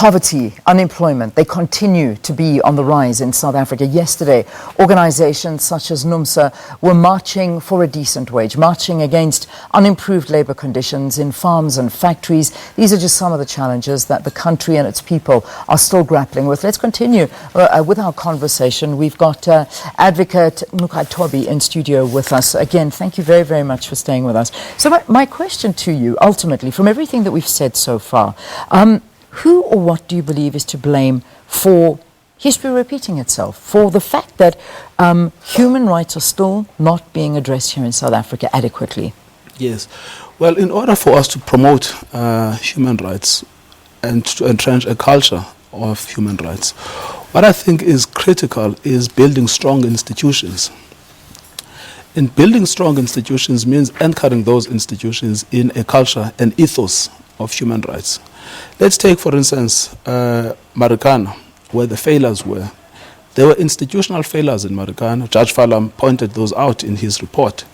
Poverty, unemployment, they continue to be on the rise in South Africa. Yesterday, organizations such as NUMSA were marching for a decent wage, marching against unimproved labor conditions in farms and factories. These are just some of the challenges that the country and its people are still grappling with. Let's continue with our conversation. We've got Advocate Ngcukaitobi in studio with us. Again, thank you very, very much for staying with us. So my question to you, ultimately, from everything that we've said so far, who or what do you believe is to blame for history repeating itself, for the fact that human rights are still not being addressed here in South Africa adequately? Yes. Well, in order for us to promote human rights and to entrench a culture of human rights, what I think is critical is building strong institutions. And building strong institutions means anchoring those institutions in a culture and ethos of human rights. Let's take, for instance, Marikana, where the failures were. There were institutional failures in Marikana. Judge Falam pointed those out in his report.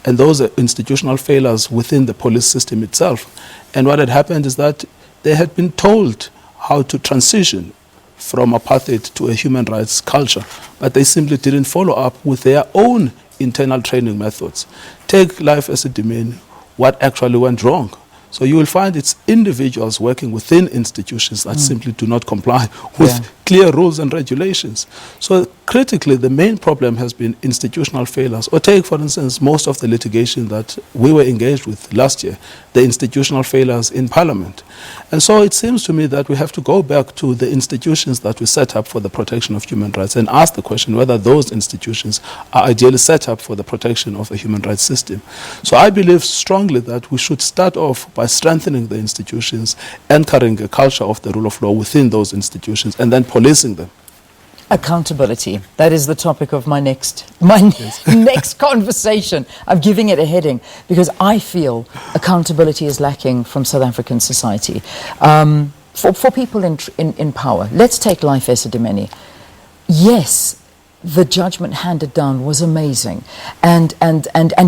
And those are institutional failures within the police system itself. And what had happened is that they had been told how to transition from apartheid to a human rights culture, but they simply didn't follow up with their own internal training methods. Take Life Esidimeni, what actually went wrong. So you will find it's individuals working within institutions that simply do not comply with clear rules and regulations. So critically, the main problem has been institutional failures. Or take, for instance, most of the litigation that we were engaged with last year, the institutional failures in Parliament. And so it seems to me that we have to go back to the institutions that we set up for the protection of human rights and ask the question whether those institutions are ideally set up for the protection of the human rights system. So I believe strongly that we should start off by strengthening the institutions, anchoring a culture of the rule of law within those institutions, and then policing them. Accountability. That is the topic of my next next conversation. I'm giving it a heading because I feel accountability is lacking from South African society. For people in power. Let's take Life Esidimeni. Yes, the judgment handed down was amazing. And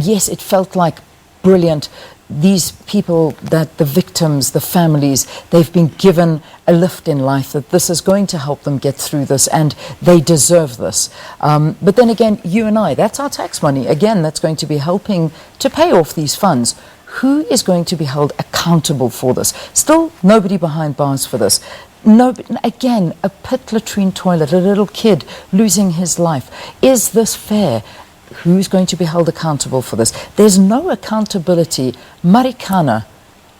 yes, it felt like brilliant. These people, that the victims, the families, they've been given a lift in life, that this is going to help them get through this and they deserve this. But then again, you and I, that's our tax money. Again, that's going to be helping to pay off these funds. Who is going to be held accountable for this? Still nobody behind bars for this. No, again, a pit latrine toilet, a little kid losing his life. Is this fair? Who's going to be held accountable for this? There's no accountability. Marikana,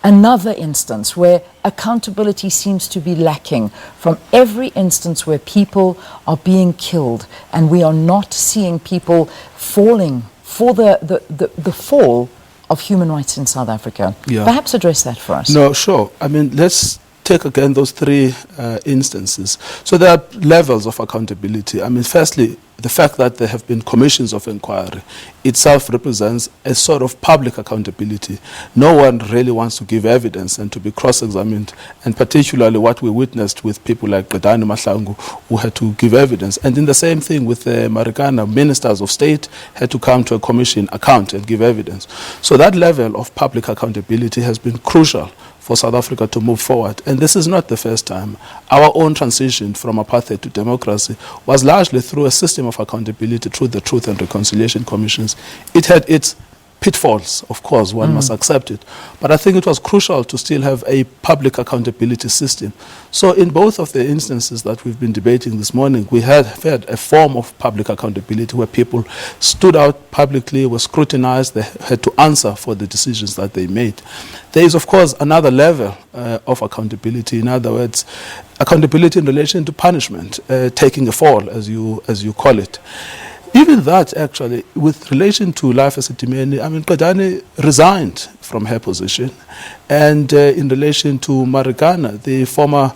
another instance where accountability seems to be lacking from every instance where people are being killed and we are not seeing people falling for the fall of human rights in South Africa. Yeah. Perhaps address that for us. No, sure. I mean, let's take again those three instances. So there are levels of accountability. I mean, firstly, the fact that there have been commissions of inquiry itself represents a sort of public accountability. No one really wants to give evidence and to be cross-examined, and particularly what we witnessed with people like Gqedani Mahlangu, who had to give evidence. And in the same thing with the Marikana, ministers of state had to come to a commission account and give evidence. So that level of public accountability has been crucial for South Africa to move forward. And this is not the first time. Our own transition from apartheid to democracy was largely through a system of accountability through the Truth and Reconciliation Commissions. It had its pitfalls, of course, one must accept it. But I think it was crucial to still have a public accountability system. So in both of the instances that we've been debating this morning, we had had a form of public accountability where people stood out publicly, were scrutinized, they had to answer for the decisions that they made. There is, of course, another level of accountability. In other words, accountability in relation to punishment, taking a fall, as you call it. Even that, actually, with relation to Life Esidimeni, I mean, Gqedani resigned from her position. And in relation to Marikana, the former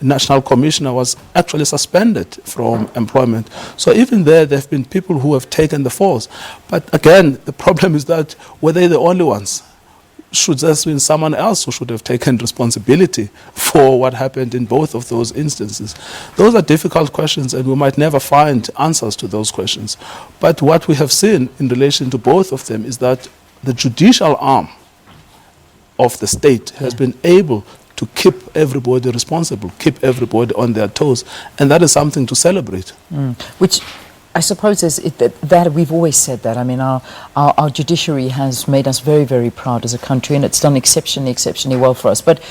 National Commissioner was actually suspended from employment. So even there have been people who have taken the falls. But again, the problem is that were they the only ones? Should there have been someone else who should have taken responsibility for what happened in both of those instances? Those are difficult questions, and we might never find answers to those questions. But what we have seen in relation to both of them is that the judicial arm of the state has been able to keep everybody responsible, keep everybody on their toes, and that is something to celebrate. Which I suppose is that we've always said that. I mean, our judiciary has made us very, very proud as a country, and it's done exceptionally well for us. But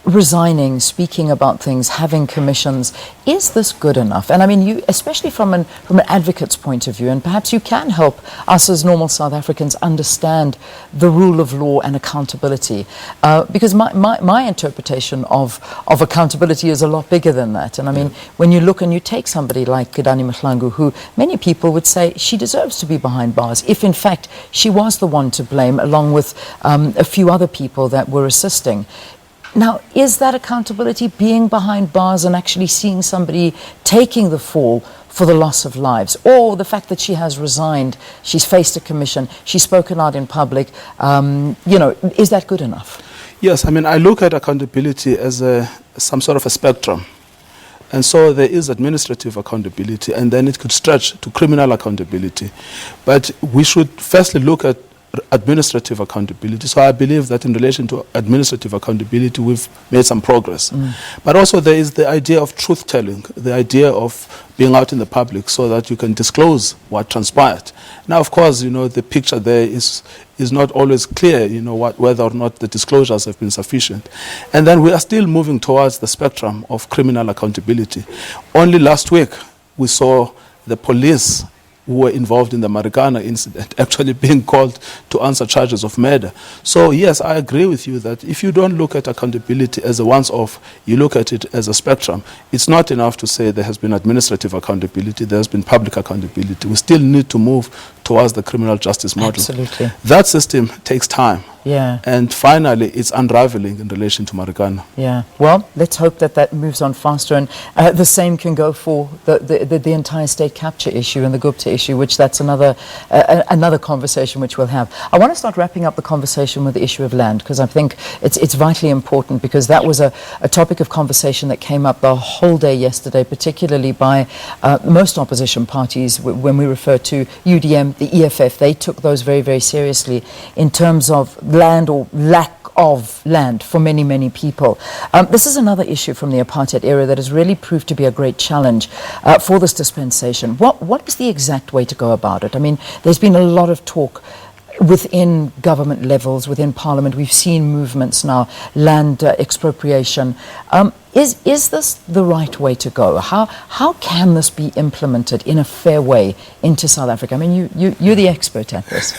resigning, speaking about things, having commissions, is this good enough? And I mean, you, especially from an advocate's point of view, and perhaps you can help us as normal South Africans understand the rule of law and accountability, because my interpretation of accountability is a lot bigger than that. And I mean, when you look and you take somebody like Kidani Mahlangu, who many people would say she deserves to be behind bars, if in fact she was the one to blame, along with a few other people that were assisting. Now, is that accountability, being behind bars and actually seeing somebody taking the fall for the loss of lives, or the fact that she has resigned, she's faced a commission, she's spoken out in public, you know, is that good enough? Yes, I mean, I look at accountability as some sort of a spectrum. And so there is administrative accountability, and then it could stretch to criminal accountability. But we should firstly look at administrative accountability. So I believe that in relation to administrative accountability, we've made some progress. But also there is the idea of truth-telling, the idea of being out in the public so that you can disclose what transpired. Now, of course, you know, the picture there is not always clear, you know, whether or not the disclosures have been sufficient. And then we are still moving towards the spectrum of criminal accountability. Only last week, we saw the police who were involved in the Marikana incident actually being called to answer charges of murder. So yes, I agree with you that if you don't look at accountability as a once-off, you look at it as a spectrum. It's not enough to say there has been administrative accountability, there has been public accountability. We still need to move towards the criminal justice model. Absolutely. That system takes time. Yeah. And finally, it's unraveling in relation to Marikana. Yeah. Well, let's hope that that moves on faster, and the same can go for the entire state capture issue and the Gupta issue, which that's another conversation which we'll have. I want to start wrapping up the conversation with the issue of land, because I think it's vitally important, because that was a topic of conversation that came up the whole day yesterday, particularly by most opposition parties. When we refer to UDM, the EFF, they took those very, very seriously in terms of land or lack of land for many, many people. This is another issue from the apartheid era that has really proved to be a great challenge for this dispensation. What is the exact way to go about it? I mean, there's been a lot of talk within government levels, within parliament. We've seen movements now, land expropriation. Is this the right way to go? How can this be implemented in a fair way into South Africa? I mean, you're the expert at this.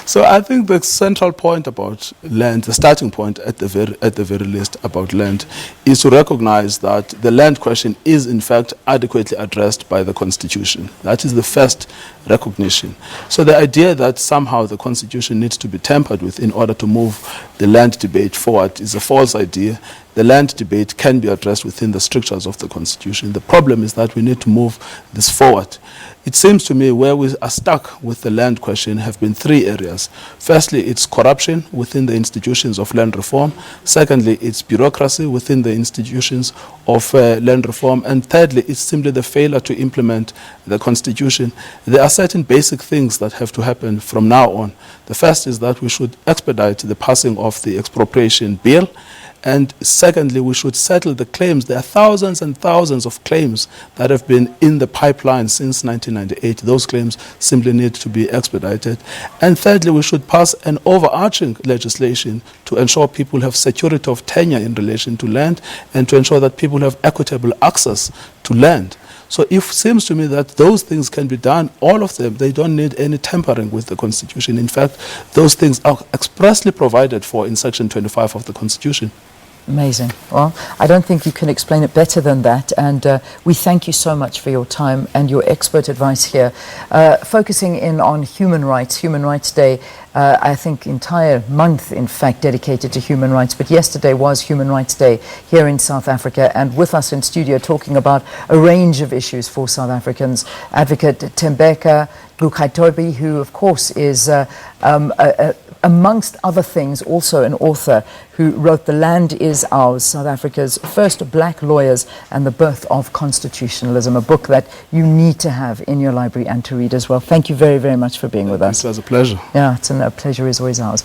So I think the central point about land, the starting point at the very least about land, is to recognize that the land question is in fact adequately addressed by the Constitution. That is the first recognition. So the idea that somehow the Constitution needs to be tampered with in order to move the land debate forward is a false idea. The land debate can be addressed within the strictures of the Constitution. The problem is that we need to move this forward. It seems to me where we are stuck with the land question have been three areas. Firstly, it's corruption within the institutions of land reform. Secondly, it's bureaucracy within the institutions of land reform. And thirdly, it's simply the failure to implement the Constitution. There are certain basic things that have to happen from now on. The first is that we should expedite the passing of the expropriation bill. And secondly, we should settle the claims. There are thousands and thousands of claims that have been in the pipeline since 1998. Those claims simply need to be expedited. And thirdly, we should pass an overarching legislation to ensure people have security of tenure in relation to land, and to ensure that people have equitable access to land. So it seems to me that those things can be done, all of them. They don't need any tampering with the Constitution. In fact, those things are expressly provided for in Section 25 of the Constitution. Amazing. Well, I don't think you can explain it better than that, and we thank you so much for your time and your expert advice here. Focusing in on Human Rights Day, I think entire month, in fact, dedicated to human rights, but yesterday was Human Rights Day here in South Africa, and with us in studio talking about a range of issues for South Africans, Advocate Tembeka Ngcukaitobi, who of course is amongst other things also an author who wrote The Land Is Ours, South Africa's first black lawyers and the birth of constitutionalism, a book that you need to have in your library and to read as well. Thank you very, very much for being with us. It was a pleasure. Yeah, a pleasure is always ours.